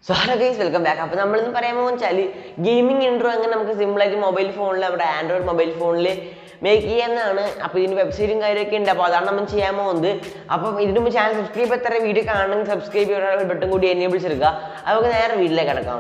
So hello guys, welcome back. അപ്പോൾ നമ്മൾ ഇന്ന് പറയാൻ പോകുന്നത് ഗെയിമിംഗ് ഇൻട്രോ എങ്ങനെ നമുക്ക് സിമ്പിൾ ആയിട്ട് മൊബൈൽ ഫോണിൽ നമ്മുടെ ആൻഡ്രോയിഡ് മൊബൈൽ ഫോണിൽ മേക്ക് ചെയ്യാവുന്നതാണ്. അപ്പോൾ ഇതിന് വെബ്സൈറ്റും കാര്യമൊക്കെ ഉണ്ട്. അപ്പോൾ അതാണ് നമ്മൾ ചെയ്യാൻ പോകുന്നത്. അപ്പം ഇതിന് മുമ്പ് ചാനൽ സബ്സ്ക്രൈബ് എത്ര വീഡിയോ കാണണമെങ്കിൽ സബ്സ്ക്രൈബ് ചെയ്യാൻ ബട്ടൺ കൂടി എനേബിൾ ചെയ്തെടുക്കുക. നമുക്ക് നേരെ വീട്ടിലേക്ക് കിടക്കാം.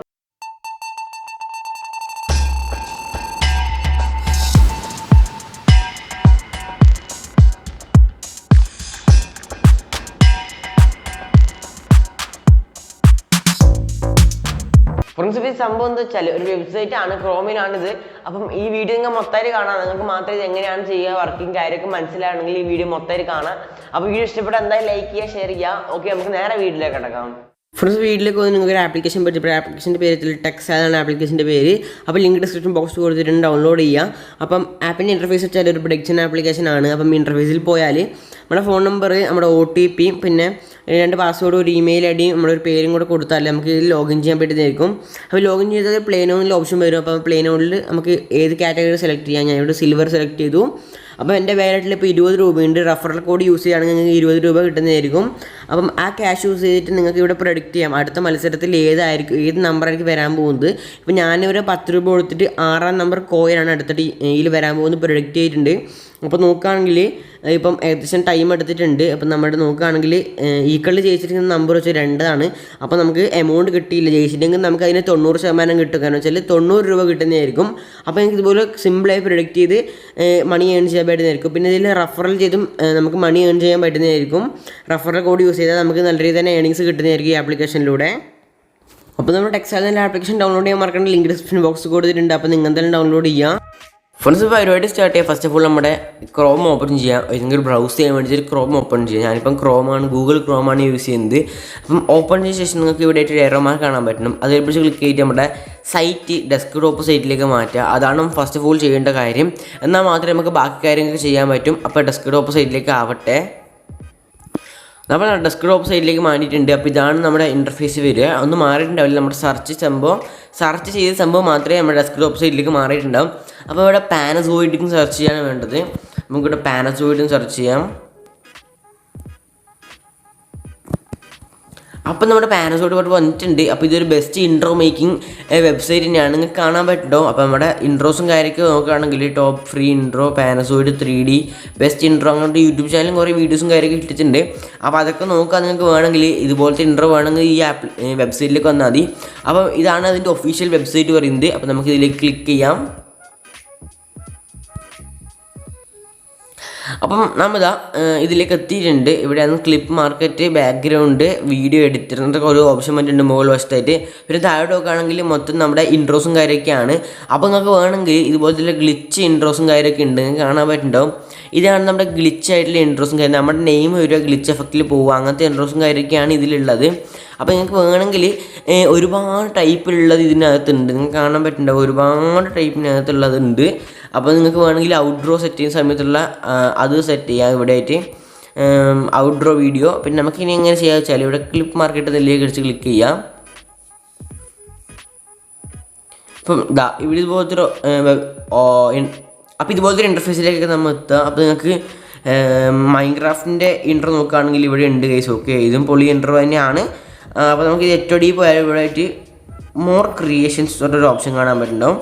ഫ്രണ്ട്സ്, ഈ സംഭവം എന്താ വെച്ചാൽ ഒരു വെബ്സൈറ്റ് ആണ്, ക്രോമിനാണിത്. അപ്പം ഈ വീഡിയോ നിങ്ങൾ മൊത്തമായിട്ട് കാണാം. നിങ്ങൾക്ക് മാത്രമേ ഇത് എങ്ങനെയാണ് ചെയ്യുക, വർക്കിംഗ് കാര്യമൊക്കെ മനസ്സിലാണെങ്കിൽ ഈ വീഡിയോ മൊത്തമായിട്ട് കാണാം. അപ്പോൾ വീഡിയോ ഇഷ്ടപ്പെട്ടാൽ എന്തായാലും ലൈക്ക് ചെയ്യുക, ഷെയർ ചെയ്യുക. ഓക്കെ, നമുക്ക് നേരെ വീഡിയോയിലേക്ക് കിടക്കാം. ഫ്രണ്ട്സ്, വീട്ടിലേക്ക് വന്ന് നിങ്ങൾക്ക് ഒരു ആപ്ലിക്കേഷൻ പറ്റിയപ്പോൾ ആപ്ലിക്കേഷൻ്റെ പേര് ടെക്സ് ആണ് ആപ്ലിക്കേഷൻ്റെ പേര്. അപ്പോൾ ലിങ്ക് ഡിസ്ക്രിപ്ഷൻ ബോക്സ് കൊടുത്തിട്ടുണ്ട്, ഡൗൺലോഡ് ചെയ്യുക. അപ്പം ആപ്പിൻ്റെ ഇൻ്റർഫേസ് വെച്ചാൽ ഒരു പ്രൊഡക്ഷൻ ആപ്ലിക്കേഷൻ ആണ്. അപ്പം ഇൻ്റർഫേസിൽ പോയാൽ നമ്മുടെ ഫോൺ നമ്പർ, നമ്മുടെ OTP, പിന്നെ 2 പാസ്വേഡ്, ഒരു ഇമെയിൽ ID, നമ്മുടെ ഒരു പേരും കൂടെ കൊടുത്താൽ നമുക്ക് ഇതിൽ ലോഗിൻ ചെയ്യാൻ പറ്റുന്നതായിരിക്കും. അപ്പോൾ ലോഗിൻ ചെയ്താൽ പ്ലേ നോണിൽ ഓപ്ഷൻ വരും. അപ്പോൾ പ്ലേ നോണിൽ നമുക്ക് ഏത് കാറ്റഗറി സെലക്ട് ചെയ്യാം. ഞാൻ ഇവിടെ സിൽവർ സെലക്ട് ചെയ്തു. അപ്പോൾ എൻ്റെ വാലറ്റിൽ ഇപ്പോൾ 20 രൂപയുണ്ട്. റെഫറൽ കോഡ് യൂസ് ചെയ്യുകയാണെങ്കിൽ നിങ്ങൾക്ക് 20 രൂപ കിട്ടുന്നതായിരിക്കും. അപ്പം ആ ക്യാഷ് യൂസ് ചെയ്തിട്ട് നിങ്ങൾക്ക് ഇവിടെ പ്രൊഡിക്റ്റ് ചെയ്യാം അടുത്ത മത്സരത്തിൽ ഏത് നമ്പറായിരിക്കും വരാൻ പോകുന്നത്. ഇപ്പോൾ ഞാനിവിടെ 10 രൂപ കൊടുത്തിട്ട് 6ാം നമ്പർ കോയിനാണ് അടുത്തിട്ട് ഇതിൽ വരാൻ പോകുന്നത് പ്രൊഡിക്റ്റ് ചെയ്തിട്ടുണ്ട്. അപ്പോൾ നോക്കുകയാണെങ്കിൽ ഇപ്പം ഏകദേശം ടൈം എടുത്തിട്ടുണ്ട്. അപ്പം നമ്മുടെ നോക്കുകയാണെങ്കിൽ ഈക്വൽ ജയിച്ചിരിക്കുന്ന നമ്പർ വെച്ചാൽ 2 ആണ്. അപ്പോൾ നമുക്ക് എമൗണ്ട് കിട്ടിയില്ല. ജയിച്ചിട്ടുണ്ടെങ്കിൽ നമുക്ക് അതിന് 90% കിട്ടും. കാരണം വെച്ചാൽ 90 രൂപ കിട്ടുന്നതായിരിക്കും. അപ്പോൾ എനിക്ക് ഇതുപോലെ സിമ്പിളായി പ്രൊഡിക്റ്റ് ചെയ്ത് മണി ഏൺ ചെയ്യാൻ പറ്റുന്നതായിരിക്കും. പിന്നെ ഇതിൽ റെഫറൽ ചെയ്തും നമുക്ക് മണി ഏൺ ചെയ്യാൻ പറ്റുന്നതായിരിക്കും. റെഫറൽ കോഡ് യൂസ് ചെയ്താൽ നമുക്ക് നല്ല രീതിയിൽ തന്നെ ഏണിങ്സ് കിട്ടുന്നതായിരിക്കും ഈ ആപ്ലിക്കേഷനിലൂടെ. അപ്പോൾ നമ്മൾ ടെക്സ്റ്റൈൽ ആപ്ലിക്കേഷൻ ഡൗൺലോഡ് ചെയ്യാൻ മറക്കേണ്ട ലിങ്ക് ഡിസ്ക്രിപ്ഷൻ ബോക്സ് കൊടുത്തിട്ടുണ്ട്. അപ്പോൾ നിങ്ങൾ എന്തായാലും ഡൗൺലോഡ് ചെയ്യാം. ഫ്രണ്ട്സ്, പരിപാടി സ്റ്റാർട്ട് ചെയ്യാം. ഫസ്റ്റ് ഓഫ് ഓൾ നമ്മുടെ ക്രോം ഓപ്പൺ ചെയ്യാം. ഏതെങ്കിലും ഒരു ബ്രൗസ് ചെയ്യാൻ വേണ്ടിയിട്ട് ക്രോം ഓപ്പൺ ചെയ്യാം. ഞാനിപ്പം ക്രോമാണ്, ഗൂഗിൾ ക്രോമാണ് യൂസ് ചെയ്യുന്നത്. അപ്പം ഓപ്പൺ ചെയ്ത ശേഷം നിങ്ങൾക്ക് ഇവിടെ ആയിട്ട് എറർ മാർക്ക് കാണാൻ പറ്റണം. അതിനെക്കുറിച്ച് ക്ലിക്ക് ചെയ്തിട്ട് നമ്മുടെ സൈറ്റ് ഡെസ്ക്ടോപ്പ് സൈറ്റിലേക്ക് മാറ്റുക. അതാണ് ഫസ്റ്റ് ഓഫ് ഓൾ ചെയ്യേണ്ട കാര്യം. എന്നാൽ മാത്രമേ നമുക്ക് ബാക്കി കാര്യങ്ങളൊക്കെ ചെയ്യാൻ പറ്റും. അപ്പോൾ ഡെസ്ക്ടോപ്പ് സൈറ്റിലേക്ക് ആവട്ടെ. നമ്മൾ ഡെസ്ക്ടോപ്പ് സൈറ്റിലേക്ക് മാറ്റിയിട്ടുണ്ട്. അപ്പോൾ ഇതാണ് നമ്മുടെ ഇൻ്റർഫേസ് വരിക. ഒന്നും മാറിയിട്ടുണ്ടാവില്ല. നമ്മുടെ സെർച്ച് ചെയ്ത സംഭവം മാത്രമേ നമ്മുടെ ഡെസ്ക്ടോപ്പ് സൈറ്റിലേക്ക് മാറിയിട്ടുണ്ടാവും. അപ്പോൾ ഇവിടെ പാനസോയിഡിക്കും സെർച്ച് ചെയ്യാണ് വേണ്ടത്. നമുക്കിവിടെ പാനസോയിഡും സെർച്ച് ചെയ്യാം. അപ്പോൾ നമ്മുടെ പാനസോയിഡ് ഇവിടെ വന്നിട്ടുണ്ട്. അപ്പോൾ ഇതൊരു ബെസ്റ്റ് ഇൻട്രോ മേക്കിംഗ് വെബ്സൈറ്റ് തന്നെയാണ്. നിങ്ങൾക്ക് കാണാൻ പറ്റുമോ? അപ്പോൾ നമ്മുടെ ഇൻട്രോസും കാര്യമൊക്കെ നോക്കുകയാണെങ്കിൽ ടോപ്പ് ഫ്രീ ഇൻട്രോ, പാനസോയിഡ് 3D ബെസ്റ്റ് ഇൻട്രോ, അങ്ങോട്ട് യൂട്യൂബ് ചാനലും കുറേ വീഡിയോസും കാര്യമൊക്കെ ഇട്ടിട്ടുണ്ട്. അപ്പോൾ അതൊക്കെ നോക്കാൻ നിങ്ങൾക്ക് വേണമെങ്കിൽ, ഇതുപോലത്തെ ഇൻട്രോ വേണമെങ്കിൽ ഈ വെബ്സൈറ്റിലേക്ക് വന്നാൽ മതി. അപ്പോൾ ഇതാണ് അതിൻ്റെ ഒഫീഷ്യൽ വെബ്സൈറ്റ് പറയുന്നത്. അപ്പോൾ നമുക്ക് ഇതിലേക്ക് ക്ലിക്ക് ചെയ്യാം. അപ്പം നമ്മളിതാ ഇതിലേക്ക് എത്തിയിട്ടുണ്ട്. ഇവിടെയാണ് clip market, background, video editor എന്നൊക്കെ ഒരു ഓപ്ഷൻ വന്നിട്ടുണ്ട് മുകളിൽ വശത്തായിട്ട്. പിന്നെ താഴോട്ട് നോക്കുകയാണെങ്കിൽ മൊത്തം നമ്മുടെ ഇൻട്രോസും കാര്യമൊക്കെയാണ്. അപ്പോൾ നിങ്ങൾക്ക് വേണമെങ്കിൽ ഇതുപോലത്തെ ഗ്ലിച്ച് ഇൻട്രോസും കാര്യമൊക്കെ ഉണ്ട്, നിങ്ങൾക്ക് കാണാൻ പറ്റുന്നുണ്ടാവും. ഇതാണ് നമ്മുടെ ഗ്ലിച്ച് ആയിട്ടുള്ള ഇൻട്രോസും കാര്യം. നമ്മുടെ നെയിം വരിക, ഗ്ലിച്ച് എഫക്റ്റിൽ പോവുക, അങ്ങനത്തെ ഇൻട്രോസും കാര്യമൊക്കെയാണ് ഇതിലുള്ളത്. അപ്പോൾ നിങ്ങൾക്ക് വേണമെങ്കിൽ ഒരുപാട് ടൈപ്പിലുള്ളത് ഇതിനകത്തുണ്ട്, നിങ്ങൾക്ക് കാണാൻ പറ്റുന്നുണ്ടാവും. ഒരുപാട് ടൈപ്പിനകത്തുള്ളതുണ്ട്. അപ്പോൾ നിങ്ങൾക്ക് വേണമെങ്കിൽ ഔട്ട്ഡ്രോ സെറ്റ് ചെയ്യുന്ന സമയത്തുള്ള അത് സെറ്റ് ചെയ്യാം. ഇവിടെ ആയിട്ട് ഔട്ട്ഡ്രോ വീഡിയോ. പിന്നെ നമുക്കിനി എങ്ങനെ ചെയ്യാമെന്ന് വെച്ചാൽ ഇവിടെ ക്ലിപ്പ് മാർക്കറ്റ് നെല്ലിലേക്ക് അടിച്ച് ക്ലിക്ക് ചെയ്യാം. ഇപ്പം ഇവിടെ ഇതുപോലത്തെ അപ്പോൾ ഇതുപോലത്തെ ഇൻ്റർഫേസിലേക്കൊക്കെ നമ്മൾ എത്തുക. അപ്പോൾ നിങ്ങൾക്ക് മൈൻക്രാഫ്റ്റിൻ്റെ ഇൻട്രോ നോക്കുകയാണെങ്കിൽ ഇവിടെ ഉണ്ട് ഗൈസ്. ഓക്കെ, ഇതും പൊളി ഇൻട്രോ തന്നെയാണ്. അപ്പോൾ നമുക്ക് ഇത് HOD പോയാൽ ഇവിടെ ആയിട്ട് മോർ ക്രിയേഷൻസ് പറഞ്ഞൊരു ഓപ്ഷൻ കാണാൻ പറ്റുന്നുണ്ടാവും.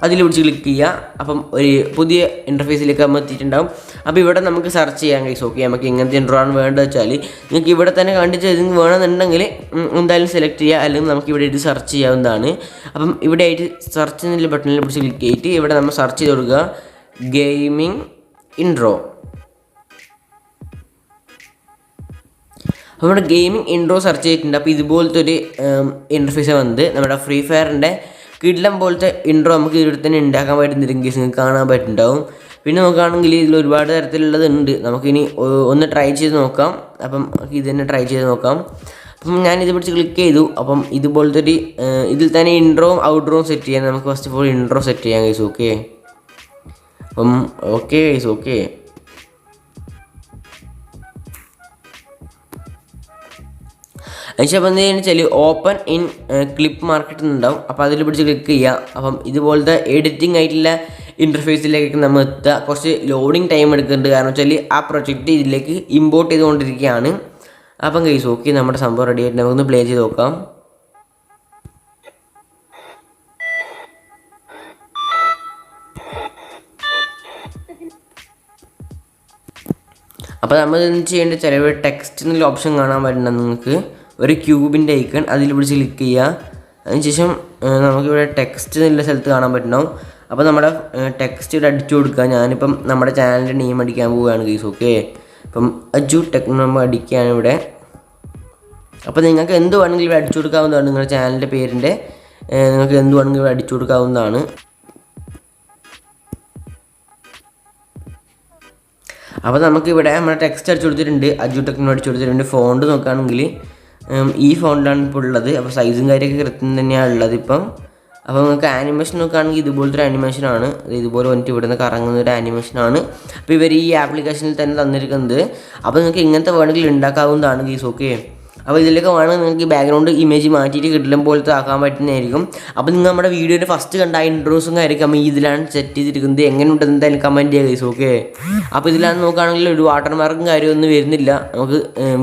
അതിൽ പിടിച്ച് ക്ലിക്ക് ചെയ്യുക. അപ്പം ഒരു പുതിയ ഇൻ്റർഫേസിലേക്ക് നമ്മൾ എത്തിയിട്ടുണ്ടാവും. അപ്പോൾ ഇവിടെ നമുക്ക് സെർച്ച് ചെയ്യാം ഗൈസ്. ഓക്കെ, നമുക്ക് ഇങ്ങനത്തെ ഇൻട്രോ ആണ് വേണ്ടത് വെച്ചാൽ നിങ്ങൾക്ക് ഇവിടെ തന്നെ കണ്ടിട്ട് ഇത് വേണമെന്നുണ്ടെങ്കിൽ എന്തായാലും സെലക്ട് ചെയ്യുക, അല്ലെങ്കിൽ നമുക്ക് ഇവിടെ ആയിട്ട് സെർച്ച് ചെയ്യാവുന്നതാണ്. അപ്പം ഇവിടെ ആയിട്ട് സെർച്ച് എന്നുള്ള ബട്ടണിൽ പിടിച്ച് ക്ലിക്ക് ചെയ്തിട്ട് ഇവിടെ നമ്മൾ സെർച്ച് ചെയ്ത് കൊടുക്കുക ഗെയിമിംഗ് ഇൻട്രോ. അപ്പോൾ നമ്മുടെ ഗെയിമിംഗ് ഇൻട്രോ സെർച്ച് ചെയ്തിട്ടുണ്ട്. അപ്പോൾ ഇതുപോലത്തെ ഒരു ഇൻ്റർഫേസ് വന്നത് നമ്മുടെ ഫ്രീ ഫയറിൻ്റെ കിഡിലൻ പോലത്തെ ഇൻട്രോ നമുക്ക് ഇവിടെ തന്നെ ഉണ്ടാക്കാൻ പറ്റുന്നില്ലെങ്കിൽ നിങ്ങൾക്ക് കാണാൻ പറ്റുന്നുണ്ടാവും. പിന്നെ നോക്കുകയാണെങ്കിൽ ഇതിൽ ഒരുപാട് തരത്തിലുള്ളതുണ്ട്. നമുക്കിനി ഒന്ന് ട്രൈ ചെയ്ത് നോക്കാം. അപ്പം ഇത് തന്നെ ട്രൈ ചെയ്ത് നോക്കാം. അപ്പം ഞാനിത് പിടിച്ച് ക്ലിക്ക് ചെയ്തു. അപ്പം ഇതുപോലത്തെ ഒരു ഇതിൽ തന്നെ ഇൻട്രോയും ഔട്ട്ഡ്രോയും സെറ്റ് ചെയ്യാൻ നമുക്ക് first of all intro set ചെയ്യാം ഗൈസ്. ഓക്കെ, അപ്പം ഓക്കെ ഗൈസ്. ഓക്കെ, അതിനുശേഷം എന്തെന്ന് വെച്ചാൽ ഓപ്പൺ ഇൻ ക്ലിപ്പ് മാർക്കറ്റ് ഉണ്ടാവും. അപ്പോൾ അതിൽ പിടിച്ച് ക്ലിക്ക് ചെയ്യുക. അപ്പം ഇതുപോലത്തെ എഡിറ്റിംഗ് ആയിട്ടുള്ള ഇൻ്റർഫേസിലേക്ക് നമ്മൾ എത്തുക. കുറച്ച് ലോഡിങ് ടൈം എടുക്കുന്നുണ്ട്, കാരണം വെച്ചാൽ ആ പ്രൊജക്റ്റ് ഇതിലേക്ക് ഇമ്പോർട്ട് ചെയ്തുകൊണ്ടിരിക്കുകയാണ്. അപ്പം ഗൈസ്, ഓക്കെ, നമ്മുടെ സംഭവം റെഡി ആയിട്ട് നമുക്കൊന്ന് പ്ലേ ചെയ്ത് നോക്കാം. അപ്പോൾ നമ്മൾ എന്ത് ചെയ്യേണ്ടത് വെച്ചാൽ ഇവിടെ ടെക്സ്റ്റ് എന്നുള്ള ഓപ്ഷൻ കാണാൻ പറ്റുന്ന നിങ്ങൾക്ക് ഒരു ക്യൂബിൻ്റെ ഐക്കൺ അതിൽ പിടിച്ച് ക്ലിക്ക് ചെയ്യുക. അതിനുശേഷം നമുക്കിവിടെ ടെക്സ്റ്റ് എന്നുള്ള സ്ഥലത്ത് കാണാൻ പറ്റുന്നുണ്ടാവും. അപ്പോൾ നമ്മുടെ ടെക്സ്റ്റ് ഇവിടെ അടിച്ചു കൊടുക്കുക. ഞാനിപ്പം നമ്മുടെ ചാനലിൻ്റെ നെയിം അടിക്കാൻ പോവുകയാണ് ഗൈസ്. ഓക്കെ, അപ്പം അജു ടെക്നോ നമ്മൾ അടിക്കുകയാണ് ഇവിടെ. അപ്പോൾ നിങ്ങൾക്ക് എന്ത് വേണമെങ്കിലും ഇവിടെ അടിച്ചു കൊടുക്കാവുന്നതാണ്. നിങ്ങളുടെ ചാനലിൻ്റെ പേരിൻ്റെ നിങ്ങൾക്ക് എന്ത് വേണമെങ്കിലും ഇവിടെ അടിച്ചു കൊടുക്കാവുന്നതാണ്. അപ്പോൾ നമുക്കിവിടെ നമ്മുടെ ടെക്സ്റ്റ് അടിച്ചു കൊടുത്തിട്ടുണ്ട്, അജു ടെക്നോ അടിച്ചു കൊടുത്തിട്ടുണ്ട്. ഫോണ്ട് നോക്കുകയാണെങ്കിൽ ഈ ഫോണ്ടിലാണ് ഇപ്പോൾ ഉള്ളത്. അപ്പോൾ സൈസും കാര്യമൊക്കെ കൃത്യം തന്നെയാണ് ഉള്ളത് ഇപ്പം. അപ്പോൾ നിങ്ങൾക്ക് ആനിമേഷൻ നോക്കുകയാണെങ്കിൽ ഇതുപോലത്തെ ഒരു ആനിമേഷനാണ്. ഇതുപോലെ വന്നിട്ട് ഇവിടെ നിന്ന് കറങ്ങുന്ന ഒരു ആനിമേഷനാണ്. അപ്പോൾ ഇവർ ഈ ആപ്ലിക്കേഷനിൽ തന്നെ തന്നിരിക്കുന്നത്. അപ്പോൾ നിങ്ങൾക്ക് ഇങ്ങനത്തെ വേണമെങ്കിൽ ഉണ്ടാക്കാവുന്നതാണ് ഗീസ്. ഓക്കെ, അപ്പോൾ ഇതിലേക്ക് വേണമെങ്കിൽ നിങ്ങൾക്ക് ബാക്ക്ഗ്രൗണ്ട് ഇമേജ് മാറ്റിയിട്ട് കിടിലം പോലത്തെ ആക്കാൻ പറ്റുന്നതായിരിക്കും. അപ്പോൾ നിങ്ങൾ നമ്മുടെ വീഡിയോയുടെ ഫസ്റ്റ് കണ്ട ഇൻട്രോസും കാര്യമൊക്കെ നമ്മൾ ഇതിലാണ് സെറ്റ് ചെയ്തിരിക്കുന്നത്. എങ്ങനെ ഉണ്ടെന്ന് എന്തായാലും കമൻറ്റ് ചെയ്യുക ഗൈസ്. ഓക്കെ, അപ്പോൾ ഇതിലാണ് നോക്കുകയാണെങ്കിൽ ഒരു വാട്ടർമാർക്കും കാര്യമൊന്നും വരുന്നില്ല. നമുക്ക്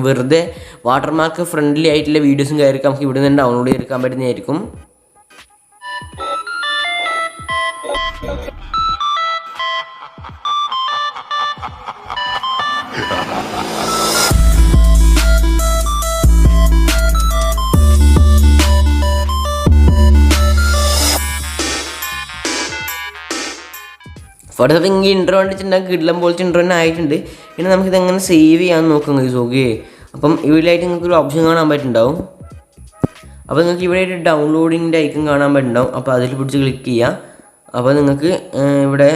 വെറുതെ വാട്ടർമാർക്ക് ഫ്രണ്ട്ലി ആയിട്ടുള്ള വീഡിയോസും കാര്യമൊക്കെ നമുക്ക് ഇവിടെ നിന്ന് ഡൗൺലോഡ് ചെയ്തെടുക്കാൻ പറ്റുന്നതായിരിക്കും. ഫോട്ടോസ് ഇങ്ങനെ ഇൻട്രോ കണ്ടിട്ടുണ്ടെങ്കിൽ കിടിലം പോലത്തെ ഇൻട്രോ തന്നെ ആയിട്ടുണ്ട്. പിന്നെ നമുക്കിത് എങ്ങനെ സേവ് ചെയ്യാൻ നോക്കാം ഗൈസ്. ഓക്കെ, അപ്പം ഇവിടെയായിട്ട് നിങ്ങൾക്ക് ഒരു ഓപ്ഷൻ കാണാൻ പറ്റുന്നുണ്ടാവും. അപ്പോൾ നിങ്ങൾക്ക് ഇവിടെ ഒരു ഡൗൺലോഡിങ്ങിൻ്റെ ഐക്കൺ കാണാൻ പറ്റുന്നുണ്ടാവും. അപ്പോൾ അതിൽ പിടിച്ച് ക്ലിക്ക് ചെയ്യുക. അപ്പോൾ നിങ്ങൾക്ക് ഇവിടെ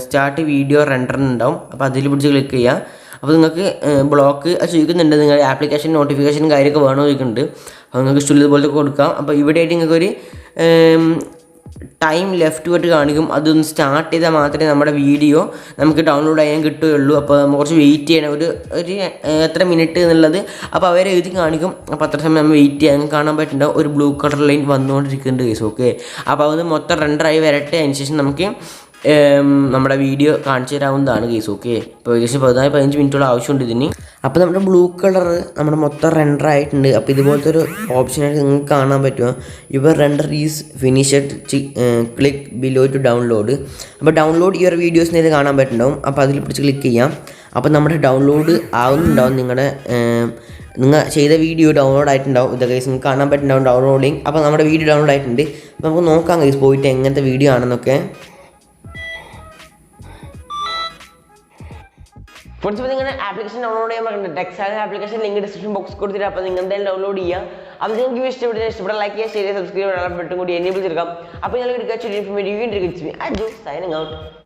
സ്റ്റാർട്ട് വീഡിയോ റെൻഡറിനുണ്ടാവും. അപ്പോൾ അതിൽ പിടിച്ച് ക്ലിക്ക് ചെയ്യുക. അപ്പോൾ നിങ്ങൾക്ക് ബ്ലോക്ക് ചോദിക്കുന്നുണ്ട്, നിങ്ങളുടെ ആപ്ലിക്കേഷൻ നോട്ടിഫിക്കേഷൻ കാര്യമൊക്കെ വേണോ ചോദിക്കുന്നുണ്ട്. അപ്പോൾ നിങ്ങൾക്ക് ഇഷ്ടമുള്ളതുപോലത്തെ കൊടുക്കാം. അപ്പോൾ ഇവിടെയായിട്ട് നിങ്ങൾക്കൊരു ടൈം ലെഫ്റ്റ് പോയിട്ട് കാണിക്കും. അതൊന്ന് സ്റ്റാർട്ട് ചെയ്താൽ മാത്രമേ നമ്മുടെ വീഡിയോ നമുക്ക് ഡൗൺലോഡ് ചെയ്യാൻ കിട്ടുകയുള്ളൂ. അപ്പോൾ നമുക്ക് കുറച്ച് വെയിറ്റ് ചെയ്യണം, ഒരു എത്ര മിനിറ്റ് എന്നുള്ളത് അപ്പോൾ അവരെ എഴുതി കാണിക്കും. അപ്പോൾ അത്ര സമയം നമ്മൾ വെയിറ്റ് ചെയ്യാൻ കാണാൻ പറ്റുന്നുണ്ടാവും. ഒരു ബ്ലൂ കളർ ലൈൻ വന്നുകൊണ്ടിരിക്കുന്നുണ്ട് കേസ്. ഓക്കെ, അപ്പോൾ അത് മൊത്തം റെൻഡറായി വരട്ടെ. അതിന് ശേഷം നമുക്ക് നമ്മുടെ വീഡിയോ കാണിച്ചു തരാവുന്നതാണ് കേസ്. ഓക്കെ, ഇപ്പോൾ ഏകദേശം 15 മിനിറ്റോളം ആവശ്യമുണ്ട് ഇതിന്. അപ്പോൾ നമ്മുടെ ബ്ലൂ കളർ നമ്മുടെ മൊത്തം റെൻഡർ ആയിട്ടുണ്ട്. അപ്പോൾ ഇതുപോലത്തെ ഒരു ഓപ്ഷനായിട്ട് നിങ്ങൾക്ക് കാണാൻ പറ്റുമോ, your render is finished, click below to download. അപ്പോൾ ഡൗൺലോഡ് യുവർ വീഡിയോസ് നേരെ കാണാൻ പറ്റുന്നുണ്ടാവും. അപ്പോൾ അതിൽ പിടിച്ച് ക്ലിക്ക് ചെയ്യാം. അപ്പോൾ നമ്മുടെ ഡൗൺലോഡ് ആവുന്നുണ്ടാവും. നിങ്ങൾ ചെയ്ത വീഡിയോ ഡൗൺലോഡ് ആയിട്ടുണ്ടാവും. ഇതൊക്കെ ഗൈസ് നിങ്ങൾക്ക് കാണാൻ പറ്റുന്നുണ്ടാവും ഡൗൺലോഡിങ്. അപ്പോൾ നമ്മുടെ വീഡിയോ ഡൗൺലോഡ് ആയിട്ടുണ്ട്. അപ്പോൾ നമുക്ക് നോക്കാം ഗൈസ് പോയിട്ട് എങ്ങനത്തെ വീഡിയോ ആണെന്നൊക്കെ. ഫ്രണ്ട്സ്, ഇപ്പോൾ നിങ്ങളുടെ ആപ്ലിക്കേഷൻ ഡൗൺലോഡ് ചെയ്യാൻ പറ്റുന്നുണ്ട്. Text application link description box കൊടുത്തിട്ട് അപ്പോൾ നിങ്ങൾ എന്തായാലും ഡൗൺലോഡ് ചെയ്യുക. അപ്പോൾ നിങ്ങൾക്ക് ഇഷ്ടപ്പെട്ട ലൈക്ക് ചെയ്യുക, ഷെയർ ചെയ്യുക, സബ്സ്ക്രൈബ് ചെയ്യാൻ ബട്ടൺ കൂടി എനേബിൾ ചെയ്തെടുക്കാം. അപ്പോൾ ഞങ്ങൾ എടുക്കുക അജു സൈനിങ് ഔട്ട്.